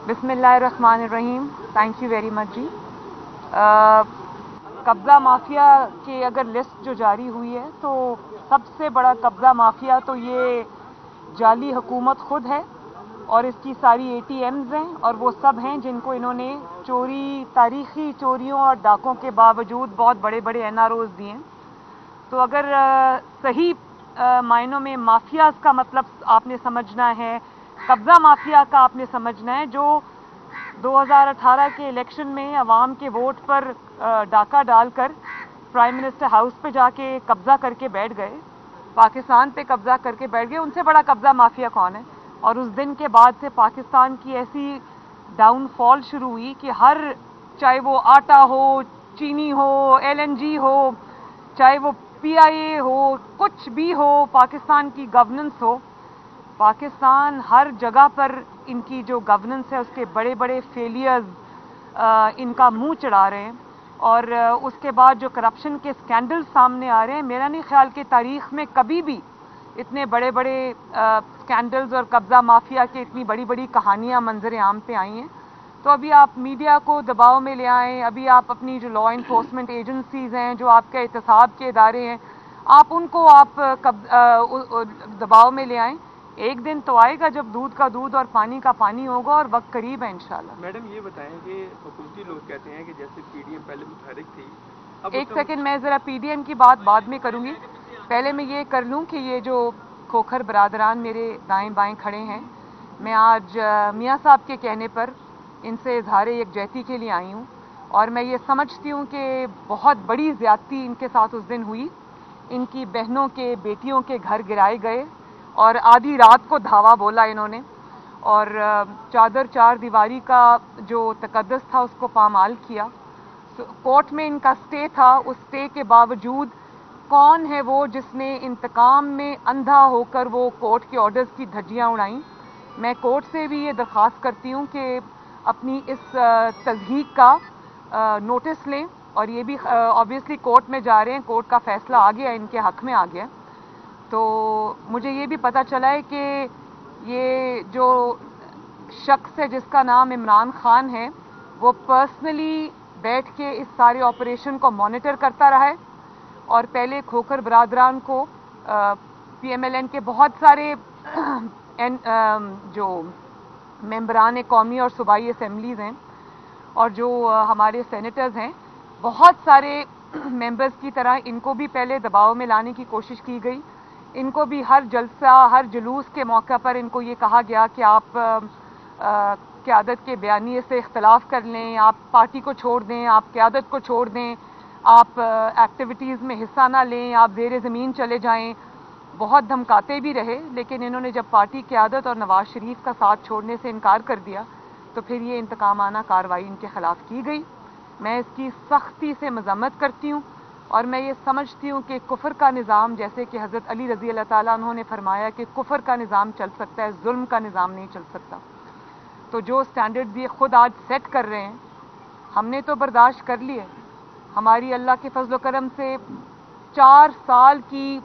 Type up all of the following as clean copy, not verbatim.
बिस्मिल्लाहिर्रहमानिर्रहीम। Thank you very much जी। कब्ज़ा mafia की अगर लिस्ट जो जारी हुई है तो सबसे बड़ा कब्ज़ा माफिया तो ये जाली हुकूमत खुद है और इसकी सारी ATMs हैं और वो सब हैं जिनको इन्होंने तारीखी चोरियों और डाकों के बावजूद बहुत बड़े बड़े NROs दिए हैं। तो अगर सही मायनों में माफियाज का मतलब आपने समझना है, कब्ज़ा माफिया का आपने समझना है, जो 2018 के इलेक्शन में अवाम के वोट पर डाका डालकर प्राइम मिनिस्टर हाउस पे जाके कब्ज़ा करके बैठ गए, पाकिस्तान पे कब्ज़ा करके बैठ गए, उनसे बड़ा कब्ज़ा माफिया कौन है? और उस दिन के बाद से पाकिस्तान की ऐसी डाउनफॉल शुरू हुई कि चाहे वो आटा हो, चीनी हो, LNG हो, चाहे वो PIA हो, कुछ भी हो, पाकिस्तान की गवर्नेंस हो, पाकिस्तान हर जगह पर इनकी जो गवर्नेंस है उसके बड़े बड़े फेलियर्स इनका मुंह चढ़ा रहे हैं। और उसके बाद जो करप्शन के स्कैंडल सामने आ रहे हैं, मेरा नहीं ख्याल कि तारीख में कभी भी इतने बड़े बड़े स्कैंडल्स और कब्ज़ा माफिया के इतनी बड़ी बड़ी कहानियां मंजर आम पे आई हैं। तो अभी आप मीडिया को दबाव में ले आएँ, अभी आप अपनी जो लॉ इन्फोर्समेंट एजेंसीज़ हैं, जो आपके एहतसाब के इदारे हैं, आप उनको दबाव में ले आएँ। एक दिन तो आएगा जब दूध का दूध और पानी का पानी होगा और वक्त करीब है इंशाल्लाह। मैडम ये बताएं कि हुकूमती लोग कहते हैं कि जैसे PDM पहले मुतहरिक थी, अब एक सेकंड, मैं ज़रा PDM की बात बाद में करूंगी, पहले मैं ये कर लूं कि ये जो खोखर बरादरान मेरे दाएं बाएं खड़े हैं, मैं आज मियाँ साहब के कहने पर इनसे इजहार यकजहती के लिए आई हूँ और मैं ये समझती हूँ कि बहुत बड़ी ज़्यादती इनके साथ उस दिन हुई। इनकी बहनों के बेटियों के घर गिराए गए और आधी रात को धावा बोला इन्होंने और चादर चार दीवारी का जो तकद्दस था उसको पामाल किया। कोर्ट में इनका स्टे था, उस स्टे के बावजूद कौन है वो जिसने इंतकाम में अंधा होकर वो कोर्ट के ऑर्डर्स की धज्जियां उड़ाई। मैं कोर्ट से भी ये दरख्वास्त करती हूँ कि अपनी इस तज़हीक का नोटिस लें और ये भी ऑब्वियसली कोर्ट में जा रहे हैं, कोर्ट का फैसला आ गया, इनके हक में आ गया। तो मुझे ये भी पता चला है कि ये जो शख्स है जिसका नाम इमरान खान है, वो पर्सनली बैठ के इस सारे ऑपरेशन को मॉनिटर करता रहा है और पहले खोखर बरादरान को PMLN के बहुत सारे जो मेंबरान कौमी और सूबाई असेंबलीज़ हैं और जो हमारे सेनेटर्स हैं, बहुत सारे मेंबर्स की तरह इनको भी पहले दबाव में लाने की कोशिश की गई। इनको भी हर जलसा, हर जुलूस के मौके पर इनको ये कहा गया कि आप क़यादत के बयानिए से इख्तलाफ कर लें, आप पार्टी को छोड़ दें, आप क़यादत को छोड़ दें, आप एक्टिविटीज़ में हिस्सा ना लें, आप ज़ेर ज़मीन चले जाएं। बहुत धमकाते भी रहे, लेकिन इन्होंने जब पार्टी क़यादत और नवाज शरीफ का साथ छोड़ने से इनकार कर दिया तो फिर ये इंतकामाना कार्रवाई इनके ख़िलाफ़ की गई। मैं इसकी सख्ती से मज़म्मत करती हूँ और मैं ये समझती हूँ कि कुफ्र का निज़ाम, जैसे कि हज़रत अली रज़ी अल्लाह ताला अन्हु ने फरमाया कि कुफ्र का निज़ाम चल सकता है, जुल्म का निज़ाम नहीं चल सकता। तो जो स्टैंडर्ड्स ये खुद आज सेट कर रहे हैं, हमने तो बर्दाश्त कर लिए। हमारी अल्लाह के फजल करम से 4 साल की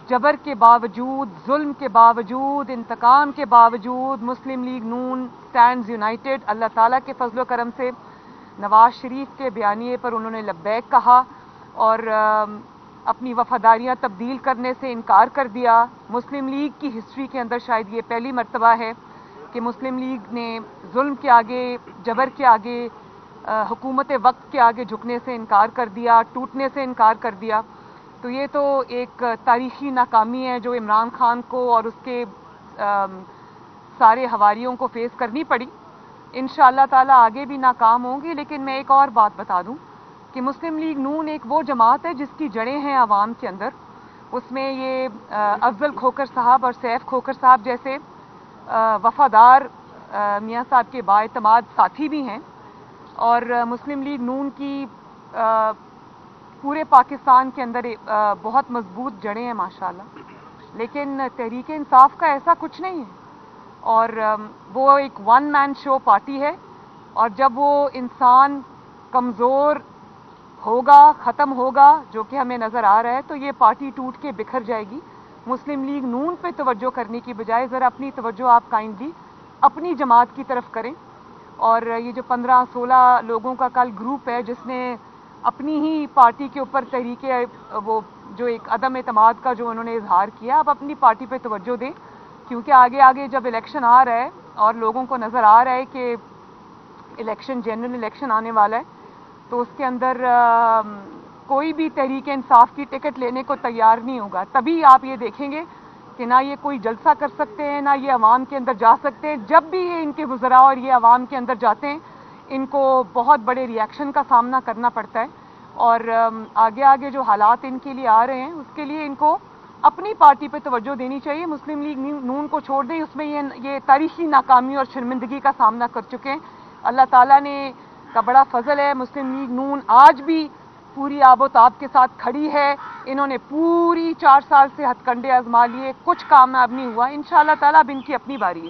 जबर के बावजूद, जुल्म के बावजूद, इंतकाम के बावजूद मुस्लिम लीग नून स्टैंड्स यूनाइटेड। अल्लाह ताला के फजल करम से नवाज शरीफ के बयानिए पर उन्होंने लब्बैक कहा और अपनी वफादारियां तब्दील करने से इनकार कर दिया। मुस्लिम लीग की हिस्ट्री के अंदर शायद ये पहली मर्तबा है कि मुस्लिम लीग ने जुल्म के आगे, जबर के आगे, हुकूमत वक्त के आगे झुकने से इनकार कर दिया, टूटने से इनकार कर दिया। तो ये तो एक तारीखी नाकामी है जो इमरान खान को और उसके सारे हवारियों को फेस करनी पड़ी। इंशाअल्लाह ताला आगे भी नाकाम होंगी। लेकिन मैं एक और बात बता दूं कि मुस्लिम लीग नून एक वो जमात है जिसकी जड़ें हैं आवाम के अंदर। उसमें ये अफजल खोखर साहब और सैफ खोखर साहब जैसे वफादार मियाँ साहब के बाएतमाद साथी भी हैं और मुस्लिम लीग नून की पूरे पाकिस्तान के अंदर बहुत मजबूत जड़ें हैं माशाल्लाह। लेकिन तहरीक इंसाफ का ऐसा कुछ नहीं है और वो एक वन मैन शो पार्टी है और जब वो इंसान कमज़ोर होगा, ख़त्म होगा, जो कि हमें नज़र आ रहा है, तो ये पार्टी टूट के बिखर जाएगी। मुस्लिम लीग नून पे तवज्जो करने की बजाय ज़रा अपनी तवज्जो आप काइंडली अपनी जमात की तरफ करें और ये जो 15-16 लोगों का कल ग्रुप है जिसने अपनी ही पार्टी के ऊपर तरीके वो जो एक अदम एतमाद का जो उन्होंने इजहार किया, अब अपनी पार्टी पे तवज्जो दें, क्योंकि आगे आगे जब इलेक्शन आ रहा है और लोगों को नज़र आ रहा है कि इलेक्शन जनरल इलेक्शन आने वाला है, तो उसके अंदर कोई भी तहरीक इंसाफ की टिकट लेने को तैयार नहीं होगा। तभी आप ये देखेंगे कि ना ये कोई जलसा कर सकते हैं, ना ये अवाम के अंदर जा सकते हैं। जब भी ये इनके वज़रा और ये अवाम के अंदर जाते हैं, इनको बहुत बड़े रिएक्शन का सामना करना पड़ता है। और आगे आगे जो हालात इनके लिए आ रहे हैं, उसके लिए इनको अपनी पार्टी पे तवज्जो देनी चाहिए। मुस्लिम लीग नून को छोड़ दें, उसमें ये तारीखी नाकामी और शर्मिंदगी का सामना कर चुके हैं। अल्लाह ताला ने का बड़ा फजल है, मुस्लिम लीग नून आज भी पूरी आबोताब के साथ खड़ी है। इन्होंने पूरी 4 साल से हथकंडे आजमा लिए, कुछ कामयाब नहीं हुआ। इंशाअल्लाह ताला अब इनकी अपनी बारी है।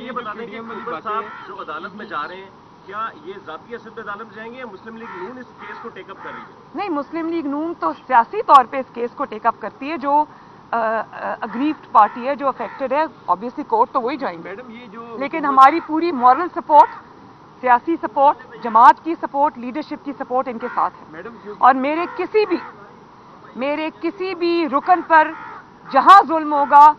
ये बता दें कि कुंवर साहब जो अदालत में जा रहे हैं, क्या ये जाती हैसियत पे अदालत में जाएंगे या मुस्लिम लीग नून इस केस को टेकअप कर रही है? नहीं, मुस्लिम लीग नून तो सियासी तौर पे इस केस को टेकअप करती है। जो अग्रीव्ड पार्टी है, जो अफेक्टेड है, ऑब्वियसली कोर्ट तो वही जाएंगे। मैडम ये जो लेकिन हमारी पूरी मॉरल सपोर्ट, सियासी सपोर्ट, जमात की सपोर्ट, लीडरशिप की सपोर्ट इनके साथ है। मैडम और मेरे किसी भी रुकन पर जहां जुल्म होगा,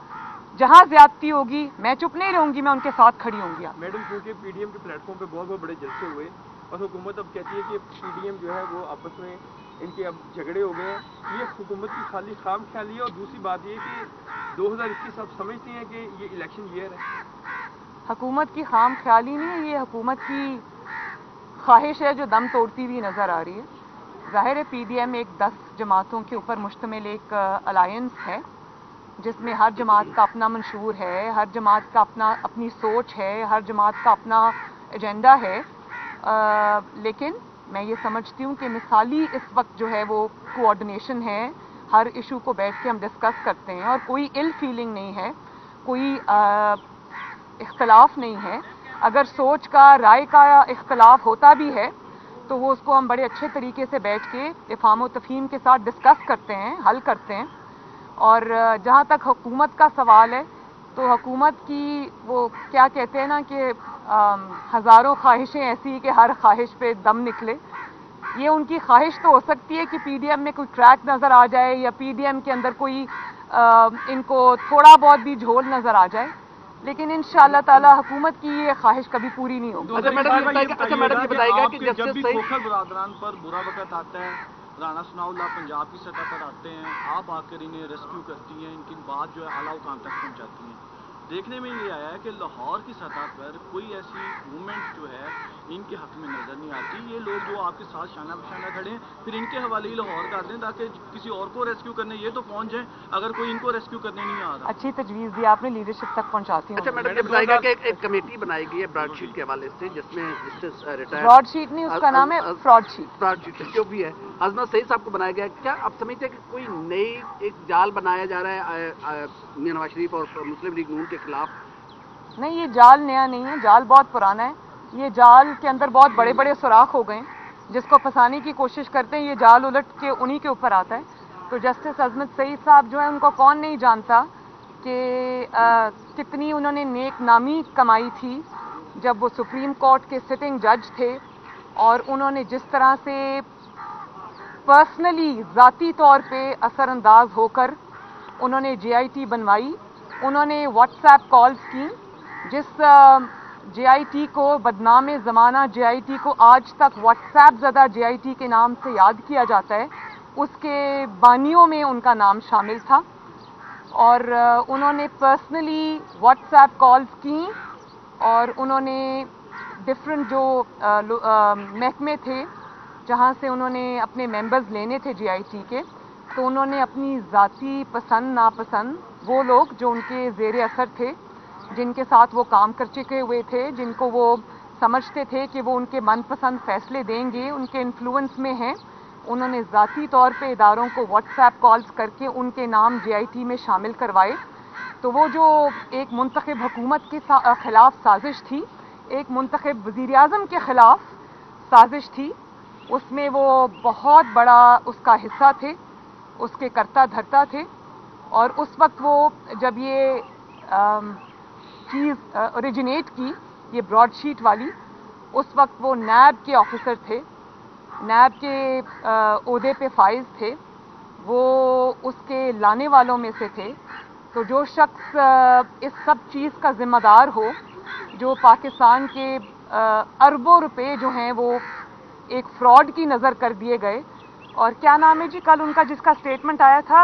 जहां ज्यादती होगी, मैं चुप नहीं रहूंगी, मैं उनके साथ खड़ी होंगी। मैडम क्योंकि पीडीएम के प्लेटफॉर्म पे बहुत बड़े जलसे हुए और हुकूमत अब कहती है कि पीडीएम जो है वो आपस में इनके अब झगड़े हो गए हैं, ये हुकूमत की खाली खाम ख्याली है। और दूसरी बात ये कि 2021 आप समझते हैं कि ये इलेक्शन ईयर है? हुकूमत की खाम ख्याली नहीं है, ये हुकूमत की ख्वाहिश है जो दम तोड़ती हुई नजर आ रही है। जाहिर है पीडीएम एक 10 जमातों के ऊपर मुश्तमिल एक अलायंस है, जिसमें हर जमात का अपना मंशूर है, हर जमात का अपनी सोच है, हर जमात का अपना एजेंडा है। लेकिन मैं ये समझती हूँ कि मिसाली इस वक्त जो है वो कोऑर्डिनेशन है, हर इशू को बैठ के हम डिस्कस करते हैं और कोई इल फीलिंग नहीं है, कोई इख्तलाफ नहीं है। अगर सोच का, राय का इख्तलाफ होता भी है तो वो उसको हम बड़े अच्छे तरीके से बैठ के इफ़हाम व तफ़हीम के साथ डिस्कस करते हैं, हल करते हैं। और जहाँ तक हुकूमत का सवाल है, तो हुकूमत की वो क्या कहते हैं ना कि हज़ारों ख्वाहिशें ऐसी कि हर ख्वाहिश पे दम निकले। ये उनकी ख्वाहिश तो हो सकती है कि पीडीएम में कोई क्रैक नज़र आ जाए या पीडीएम के अंदर कोई इनको थोड़ा बहुत भी झोल नज़र आ जाए, लेकिन इंशाअल्लाह ताला हुकूमत की ये ख्वाहिश कभी पूरी नहीं होगी। अच्छा मैडम ये बताइएगा कि जब भी खोखर बरादरान पर बुरा वक्त आता है, राना सनाउल्लाह पंजाब की सतह पर आते हैं, आप आकर इन्हें रेस्क्यू करती हैं, इनकी बात जो है आला हुकाम तक पहुंचाती हैं। देखने में ये आया है कि लाहौर की सतह पर कोई ऐसी मूवमेंट जो है इनके हक में नजर नहीं आती। ये लोग जो आपके साथ शाना बशाना खड़े हैं, फिर इनके हवाले ही लाहौर कर दें ताकि किसी और को रेस्क्यू करने ये तो पहुंच जाए, अगर कोई इनको रेस्क्यू करने नहीं आ रहा। अच्छी तजवीज़ दी आपने, लीडरशिप तक पहुंचाती हूँ। अच्छा मैडम ये बताइएगा कि एक कमेटी बनाई गई है ब्रॉडशीट के हवाले से, जिसमें रिटायर्ड ब्रॉडशीट नहीं, उसका नाम है फ्रॉडशीट जो भी है, अजमत सईद साहब को बनाया गया। क्या आप समझते हैं कि कोई नई एक जाल बनाया जा रहा है मियां नवाज शरीफ और मुस्लिम लीग नून के खिलाफ? नहीं, ये जाल नया नहीं है, जाल बहुत पुराना है। ये जाल के अंदर बहुत बड़े बड़े सुराख हो गए, जिसको फंसाने की कोशिश करते हैं, ये जाल उलट के उन्हीं के ऊपर आता है। तो जस्टिस अजमत सईद साहब जो है, उनको कौन नहीं जानता कि कितनी उन्होंने नेक नामी कमाई थी जब वो सुप्रीम कोर्ट के सिटिंग जज थे, और उन्होंने जिस तरह से पर्सनली ज़ाती तौर पे असरअंदाज होकर उन्होंने JIT बनवाई। उन्होंने व्हाट्सएप कॉल्स की, जिस JIT को बदनाम ज़माना JIT को आज तक व्हाट्सएप ज़दा JIT के नाम से याद किया जाता है, उसके बानियों में उनका नाम शामिल था। और उन्होंने पर्सनली व्हाट्सएप कॉल्स की और उन्होंने डिफरेंट जो महकमे थे जहाँ से उन्होंने अपने मेंबर्स लेने थे JIT के, तो उन्होंने अपनी ज़ाती पसंद नापसंद, वो लोग जो उनके ज़ेरे असर थे, जिनके साथ वो काम कर चुके हुए थे, जिनको वो समझते थे कि वो उनके मनपसंद फैसले देंगे, उनके इन्फ्लुएंस में हैं, उन्होंने ज़ाती तौर पे इदारों को व्हाट्सएप कॉल्स करके उनके नाम JIT में शामिल करवाए। तो वो जो एक मुंतखब हुकूमत के ख़िलाफ़ साजिश थी, एक मुंतखब वज़ीर-ए-आज़म के ख़िलाफ़ साजिश थी, उसमें वो बहुत बड़ा उसका हिस्सा थे, उसके कर्ता धर्ता थे। और उस वक्त वो जब ये चीज़ ओरिजिनेट की, ये ब्रॉडशीट वाली, उस वक्त वो नैब के ऑफिसर थे, नैब के ओहदे पे फाइज थे, वो उसके लाने वालों में से थे। तो जो शख्स इस सब चीज़ का जिम्मेदार हो, जो पाकिस्तान के अरबों रुपए जो हैं वो एक फ्रॉड की नज़र कर दिए गए। और क्या नाम है जी कल उनका जिसका स्टेटमेंट आया था,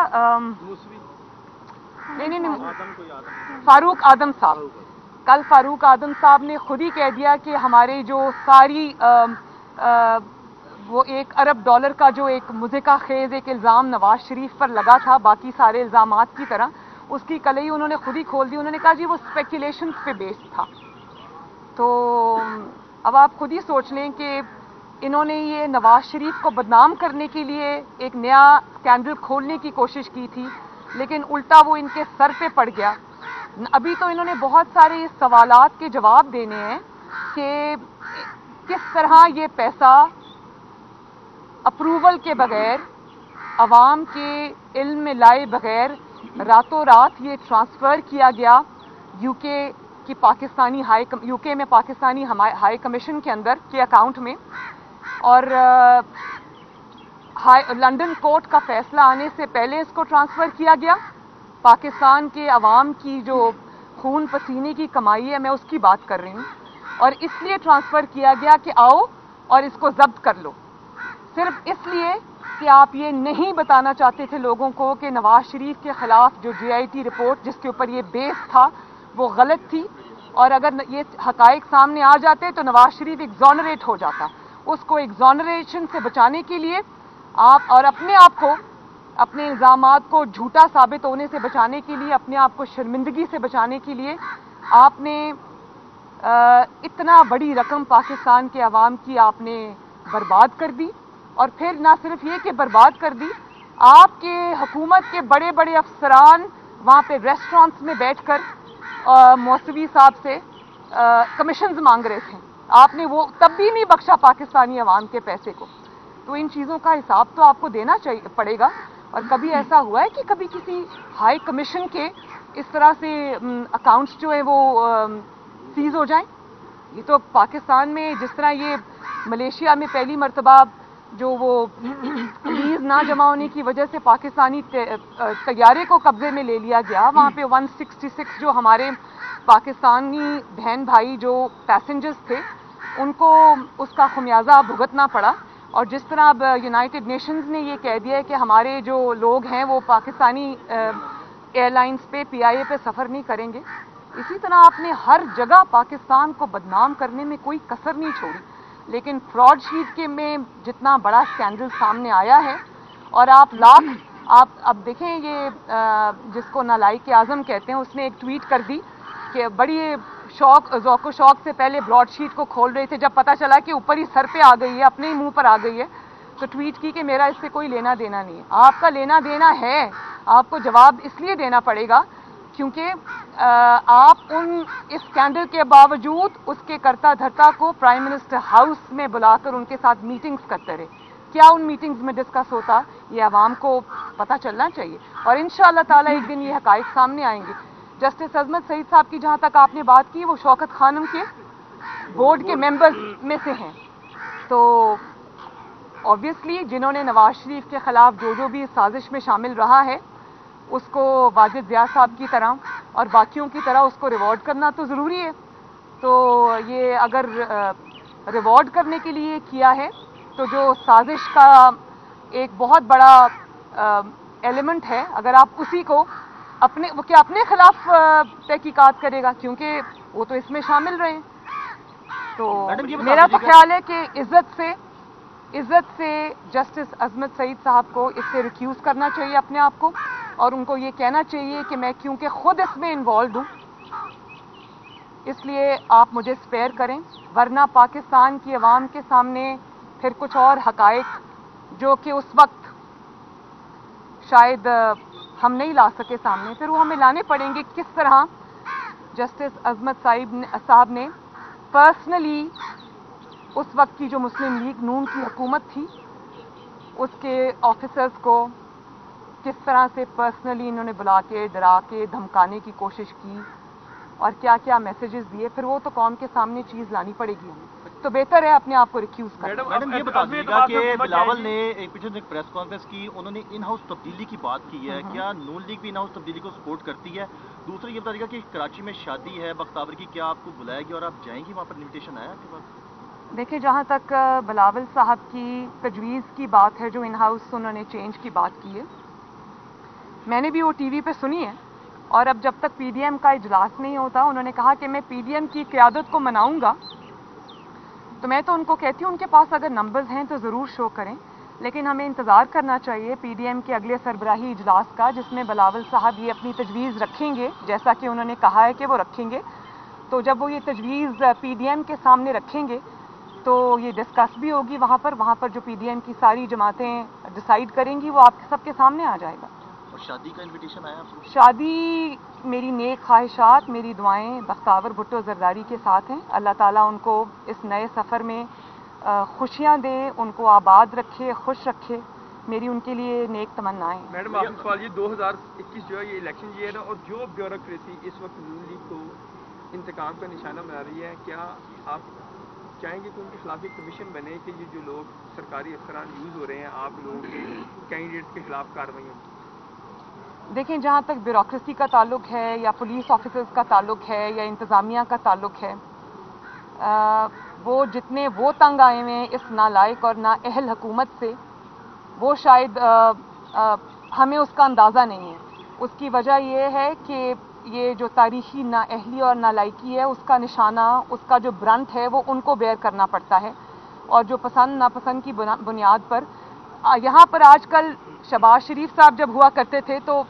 नहीं, फारूक आदम साहब। कल फारूक आदम साहब ने खुद ही कह दिया कि हमारे जो सारी वो $1 अरब का जो एक मुज़िका खेज एक इल्ज़ाम नवाज शरीफ पर लगा था, बाकी सारे इल्ज़ामात की तरह, उसकी कलई उन्होंने खुद ही खोल दी। उन्होंने कहा जी वो स्पेकुलेशंस पे बेस्ड था। तो अब आप खुद ही सोच लें कि इन्होंने ये नवाज शरीफ को बदनाम करने के लिए एक नया स्कैंडल खोलने की कोशिश की थी, लेकिन उल्टा वो इनके सर पे पड़ गया। अभी तो इन्होंने बहुत सारे सवालात के जवाब देने हैं कि किस तरह ये पैसा अप्रूवल के बगैर, अवाम के इल्म में लाए बगैर रातों रात ये ट्रांसफ़र किया गया यूके की यूके में पाकिस्तानी हाई कमीशन के अंदर के अकाउंट में। और लंदन कोर्ट का फैसला आने से पहले इसको ट्रांसफ़र किया गया। पाकिस्तान के अवाम की जो खून पसीने की कमाई है, मैं उसकी बात कर रही हूँ, और इसलिए ट्रांसफ़र किया गया कि आओ और इसको जब्त कर लो, सिर्फ इसलिए कि आप ये नहीं बताना चाहते थे लोगों को कि नवाज शरीफ के खिलाफ जो GIT रिपोर्ट जिसके ऊपर ये बेस था वो गलत थी, और अगर ये हकाइक सामने आ जाते तो नवाज शरीफ एग्जॉनरेट हो जाता। उसको एग्जॉनरेशन से बचाने के लिए आप, और अपने आप को, अपने इल्ज़ामात को झूठा साबित होने से बचाने के लिए, अपने आप को शर्मिंदगी से बचाने के लिए आपने इतना बड़ी रकम पाकिस्तान के अवाम की आपने बर्बाद कर दी। और फिर ना सिर्फ ये कि बर्बाद कर दी, आपके हुकूमत के बड़े बड़े अफसरान वहाँ पे रेस्टोरेंट्स में बैठकर मौसवी साहब से कमीशंस मांग रहे थे। आपने वो तब भी नहीं बख्शा पाकिस्तानी अवाम के पैसे को। तो इन चीज़ों का हिसाब तो आपको देना चाहिए पड़ेगा। और कभी ऐसा हुआ है कि कभी किसी हाई कमीशन के इस तरह से अकाउंट्स जो है वो सीज हो जाएं? ये तो पाकिस्तान में, जिस तरह ये मलेशिया में पहली मर्तबा जो वो लीज ना जमा होने की वजह से पाकिस्तानी तैयारे को कब्जे में ले लिया गया, वहाँ पे 166 जो हमारे पाकिस्तानी बहन भाई जो पैसेंजर्स थे उनको उसका खमियाजा भुगतना पड़ा। और जिस तरह अब यूनाइटेड नेशंस ने ये कह दिया है कि हमारे जो लोग हैं वो पाकिस्तानी एयरलाइंस पे PIA पे सफ़र नहीं करेंगे, इसी तरह आपने हर जगह पाकिस्तान को बदनाम करने में कोई कसर नहीं छोड़ी। लेकिन फ्रॉड शीट के में जितना बड़ा स्कैंडल सामने आया है, और आप अब देखें ये जिसको नालायक आज़म कहते हैं, उसने एक ट्वीट कर दी कि बड़ी ज़ौक़ शौक़ से पहले ब्रॉड शीट को खोल रहे थे, जब पता चला कि ऊपर ही सर पे आ गई है, अपने ही मुंह पर आ गई है, तो ट्वीट की कि मेरा इससे कोई लेना देना नहीं है। आपका लेना देना है, आपको जवाब इसलिए देना पड़ेगा क्योंकि आप इस स्कैंडल के बावजूद उसके करता धरता को प्राइम मिनिस्टर हाउस में बुलाकर उनके साथ मीटिंग्स करते रहे। क्या उन मीटिंग्स में डिस्कस होता, ये आवाम को पता चलना चाहिए। और इंशाअल्लाह ताला एक दिन ये हकाइक सामने आएंगे। जस्टिस अजमत सईद साहब की जहाँ तक आपने बात की, वो शौकत खानम के बोर्ड के मेंबर्स में से हैं। तो ऑब्वियसली जिन्होंने नवाज शरीफ के खिलाफ जो भी साजिश में शामिल रहा है, उसको वाजिद ज़िया साहब की तरह और बाकियों की तरह उसको रिवॉर्ड करना तो ज़रूरी है। तो ये अगर रिवॉर्ड करने के लिए किया है, तो जो साजिश का एक बहुत बड़ा एलिमेंट है, अगर आप उसी को अपने खिलाफ तहकीकात करेगा, क्योंकि वो तो इसमें शामिल रहे। तो मेरा तो ख्याल है कि इज्जत से जस्टिस अजमत सईद साहब को इससे रिक्यूज़ करना चाहिए अपने आप को, और उनको ये कहना चाहिए कि मैं क्योंकि खुद इसमें इन्वॉल्व हूँ इसलिए आप मुझे स्पेयर करें, वरना पाकिस्तान की आवाम के सामने फिर कुछ और हकाइक जो कि उस वक्त शायद हम नहीं ला सके सामने, फिर वो हमें लाने पड़ेंगे। किस तरह जस्टिस अजमत साहब ने पर्सनली उस वक्त की जो मुस्लिम लीग नून की हुकूमत थी उसके ऑफिसर्स को किस तरह से पर्सनली इन्होंने बुला के डरा के धमकाने की कोशिश की और क्या क्या मैसेजेस दिए, फिर वो तो कौम के सामने चीज़ लानी पड़ेगी हमें। तो बेहतर है अपने आप को रिक्यूज करना। मैडम ये बता दीजिएगा कि बिलावल ने एक पीछे एक प्रेस कॉन्फ्रेंस की, उन्होंने इन हाउस तब्दीली की बात की है, क्या नून लीग भी इन हाउस तब्दीली को सपोर्ट करती है? दूसरा ये बता दीजिएगा कि कराची में शादी है बख्तावर की, क्या आपको बुलाएगी और आप जाएंगी वहाँ पर? इन्विटेशन आया आपके पास? देखिए, जहाँ तक बिलावल साहब की तजवीज़ की बात है, जो इन हाउस उन्होंने चेंज की बात की है, मैंने भी वो टीवी पे सुनी है। और अब जब तक पीडीएम का इजलास नहीं होता, उन्होंने कहा कि मैं पीडीएम की क़यादत को मनाऊंगा, तो मैं तो उनको कहती हूँ उनके पास अगर नंबर्स हैं तो ज़रूर शो करें, लेकिन हमें इंतज़ार करना चाहिए पीडीएम के अगले सरबराही इजलास का, जिसमें बिलावल साहब ये अपनी तजवीज़ रखेंगे, जैसा कि उन्होंने कहा है कि वो रखेंगे। तो जब वो ये तजवीज़ पीडीएम के सामने रखेंगे तो ये डिस्कस भी होगी वहाँ पर जो पीडीएम की सारी जमातें डिसाइड करेंगी, वो आपके सबके सामने आ जाएगा। और शादी का इन्विटेशन आया आपको? शादी, मेरी नेक ख्वाहिशात, मेरी दुआएं बख्तावर भुट्टो जरदारी के साथ हैं। अल्लाह ताला उनको इस नए सफ़र में खुशियाँ दे, उनको आबाद रखे, खुश रखे, मेरी उनके लिए नेक तमन्नाएं। मैडम आखिरी सवाल, ये 2021 जो है ये इलेक्शन ईयर है, और जो ब्यूरोक्रेसी इस वक्त नून लीग को इंतकाम का निशाना बना रही है, क्या आप चाहेंगे कि उनके खिलाफ एक कमीशन बने कि ये जो लोग सरकारी अफसरान यूज़ हो रहे हैं आप लोगों के कैंडिडेट्स के खिलाफ कार्रवाई हो? देखें, जहाँ तक ब्यूरोक्रेसी का ताल्लुक है या पुलिस ऑफिसर्स का ताल्लुक है या इंतज़ामिया का ताल्लुक है, वो जितने वो तंग आए हुए हैं इस नालायक और नाअहल हुकूमत से, वो शायद हमें उसका अंदाज़ा नहीं है। उसकी वजह ये है कि ये जो तारीखी नाअहली और नालायकी है, उसका निशाना, उसका जो ब्रंट है, वो उनको बेयर करना पड़ता है। और जो पसंद नापसंद की बुनियाद पर यहाँ पर आजकल शहबाज शरीफ साहब जब हुआ करते थे तो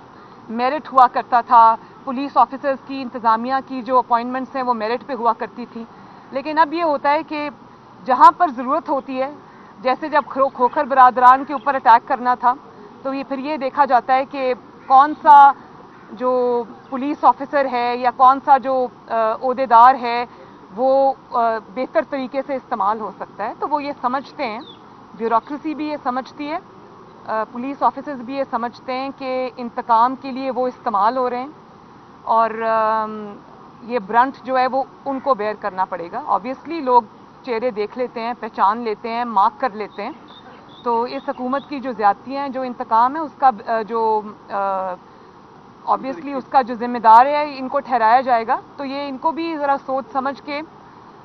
मेरिट हुआ करता था, पुलिस ऑफिसर्स की, इंतज़ामिया की जो अपॉइंटमेंट्स हैं वो मेरिट पे हुआ करती थी। लेकिन अब ये होता है कि जहाँ पर ज़रूरत होती है, जैसे जब खोखर बरादरान के ऊपर अटैक करना था, तो ये फिर ये देखा जाता है कि कौन सा जो पुलिस ऑफिसर है या कौन सा जो ओहदेदार है वो बेहतर तरीके से इस्तेमाल हो सकता है। तो वो ये समझते हैं, ब्यूरोक्रेसी भी ये समझती है, पुलिस ऑफिसर्स भी ये समझते हैं कि इंतकाम के लिए वो इस्तेमाल हो रहे हैं, और ये ब्रंट जो है वो उनको बेयर करना पड़ेगा। ऑब्वियसली लोग चेहरे देख लेते हैं, पहचान लेते हैं, मार्क कर लेते हैं। तो इस हुकूमत की जो ज़्यादतियाँ हैं, जो इंतकाम है, उसका जो ऑब्वियसली उसका जो जिम्मेदार है इनको ठहराया जाएगा। तो ये इनको भी ज़रा सोच समझ के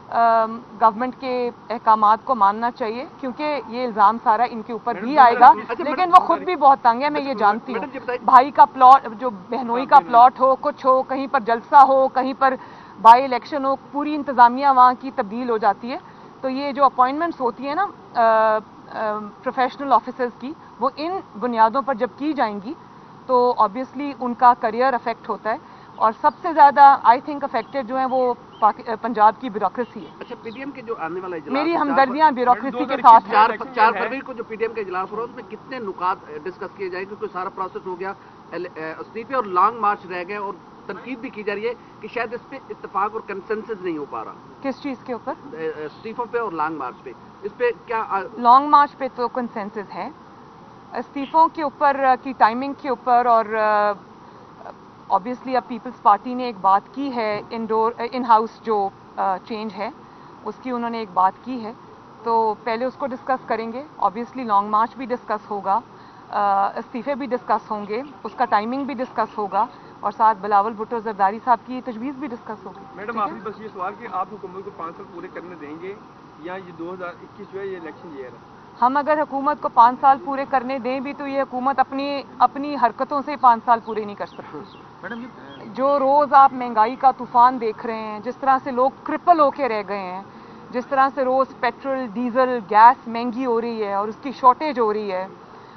गवर्नमेंट के अहकामात को मानना चाहिए, क्योंकि ये इल्ज़ाम सारा इनके ऊपर भी आएगा। लेकिन वो खुद भी बहुत तंग है, मैं ये जानती हूँ। भाई का प्लॉट, जो बहनोई का प्लॉट हो, कुछ हो, कहीं पर जलसा हो, कहीं पर बाई इलेक्शन हो, पूरी इंतज़ामिया वहाँ की तब्दील हो जाती है। तो ये जो अपॉइंटमेंट्स होती है ना प्रोफेशनल ऑफिसर्स की, वो इन बुनियादों पर जब की जाएंगी तो ऑब्वियसली उनका करियर अफेक्ट होता है। और सबसे ज़्यादा आई थिंक अफेक्टेड जो है वो पंजाब की ब्यूरोक्रेसी है। अच्छा, पीडीएम के जो आने वाला इजलास, मेरी हमदर्दियाँ ब्यूरोक्रेसी के साथ हैं। 4 फरवरी को जो पीडीएम का इजलास हो रहा है, उसमें कितने नुकात डिस्कस किए जाएंगे? क्योंकि सारा प्रोसेस हो गया, इस्तीफे और लॉन्ग मार्च रह गए, और तनकीद भी की जा रही है कि शायद इस पे इत्तेफाक और कंसेंसस नहीं हो पा रहा। किस चीज़ के ऊपर? इस्तीफों पे और लॉन्ग मार्च पे। इस पे क्या? लॉन्ग मार्च पे तो कंसेंसस है, इस्तीफों के ऊपर की टाइमिंग के ऊपर, और ऑब्वियसली अब पीपल्स पार्टी ने एक बात की है, इन हाउस जो चेंज है उसकी उन्होंने एक बात की है, तो पहले उसको डिस्कस करेंगे। ऑब्वियसली लॉन्ग मार्च भी डिस्कस होगा, इस्तीफे भी डिस्कस होंगे, उसका टाइमिंग भी डिस्कस होगा, और साथ बिलावल भुट्टो जरदारी साहब की तजवीज़ भी डिस्कस होगी। मैडम आखिरी बस ये सवाल कि आप हुकूमत को 5 साल पूरे करने देंगे, या ये 2021 जो है ये इलेक्शन ईयर है? हम अगर हुकूमत को 5 साल पूरे करने दें भी, तो ये हुकूमत अपनी हरकतों से 5 साल पूरे नहीं कर सकती। मैडम जो रोज़ आप महंगाई का तूफान देख रहे हैं, जिस तरह से लोग क्रिपल होके रह गए हैं, जिस तरह से रोज़ पेट्रोल, डीजल, गैस महंगी हो रही है और उसकी शॉर्टेज हो रही है,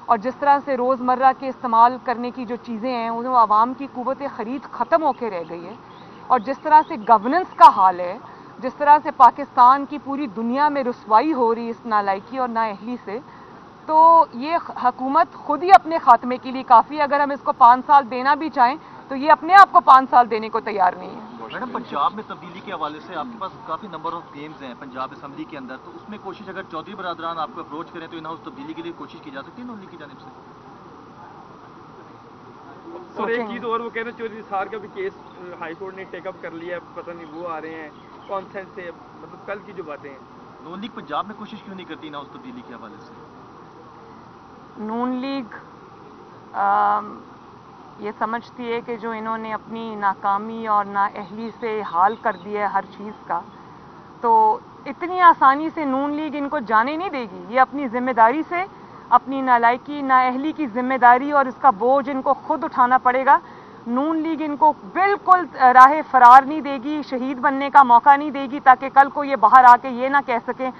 और जिस तरह से रोज़मर्रा के इस्तेमाल करने की जो चीज़ें हैं उन्हें आवाम की कुव्वत ख़रीद ख़त्म होके रह गई है, और जिस तरह से गवर्नेंस का हाल है, जिस तरह से पाकिस्तान की पूरी दुनिया में रुसवाई हो रही है इस नालायकी और नाअहली से, तो ये हुकूमत खुद ही अपने खात्मे के लिए काफ़ी। अगर हम इसको 5 साल देना भी चाहें तो ये अपने आप को 5 साल देने को तैयार नहीं है। मैडम, पंजाब में तब्दीली के हवाले से आपके पास काफ़ी नंबर ऑफ गेम्स हैं पंजाब असम्बली के अंदर, तो उसमें कोशिश अगर चौधरी बरादरान आपको अप्रोच करें तो इन हाउस तब्दीली के लिए कोशिश की जा सकती है नून लीग की जानिब से? और एक चीज़ और, वो कह रहे हैं चौधरी साहब का भी केस हाई कोर्ट ने टेकअप कर लिया है, पता नहीं वो आ रहे हैं कॉन्सेंट से, मतलब कल की जो बातें हैं। नून लीग पंजाब में कोशिश क्यों नहीं करती ना उस तब्दीली के हवाले से? नून लीग ये समझती है कि जो इन्होंने अपनी नाकामी और नाअहली से हाल कर दिया है हर चीज़ का, तो इतनी आसानी से नून लीग इनको जाने नहीं देगी। ये अपनी जिम्मेदारी से, अपनी नालायकी नाअहली की जिम्मेदारी और इसका बोझ इनको खुद उठाना पड़ेगा। नून लीग इनको बिल्कुल राह फरार नहीं देगी, शहीद बनने का मौका नहीं देगी, ताकि कल को ये बाहर आके ये ना कह सकें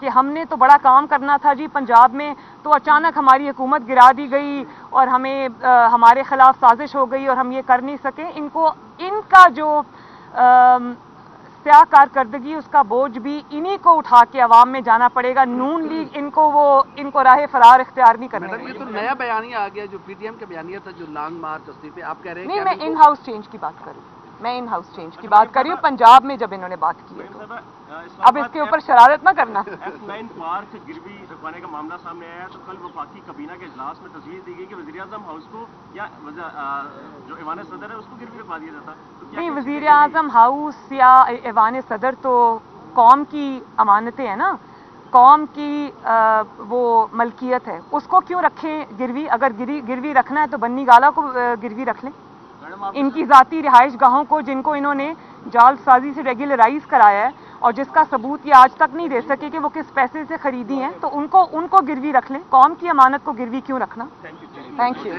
कि हमने तो बड़ा काम करना था जी पंजाब में, तो अचानक हमारी हुकूमत गिरा दी गई और हमें हमारे खिलाफ साजिश हो गई और हम ये कर नहीं सके। इनको इनका जो स्याह कारकर्दगी उसका बोझ भी इन्हीं को उठा के अवाम में जाना पड़ेगा। नून लीग इनको राह फरार इख्तियार नहीं करने मैडम, ये तो नया बयानिया आ गया जो पीटीएम का बयानिया था, जो लॉन्ग मार्च अस्तीफे, आप कह रहे हैं नहीं, मैं इन हाउस चेंज की बात कर रही हूँ। मैं इन हाउस चेंज की बात कर रही हूँ, पंजाब में जब इन्होंने बात की है तो अब इसके ऊपर शरारत ना करना। F9 पार्क गिरवी रखवाने का मामला सामने आया तो कल वफाकी काबीना के इजलास में तजवीज़ दी गई कि वज़ीर-ए-आज़म हाउस को या जो ऐवान सदर है उसको गिरवी रखवा दिया जाता। तो नहीं, वज़ीर-ए-आज़म हाउस या ऐवान सदर तो कौम की अमानतें हैं ना, कौम की वो मलकियत है, उसको क्यों रखें गिरवी? अगर गिरवी रखना है तो बन्नी गाला को गिरवी रख लें। इनकी ज़ाती रिहाइश गाहों को जिनको इन्होंने जालसाजी से रेगुलराइज कराया है और जिसका सबूत ये आज तक नहीं दे सके कि वो किस पैसे से खरीदी हैं, तो उनको गिरवी रख लें। कौम की अमानत को गिरवी क्यों रखना? Thank you.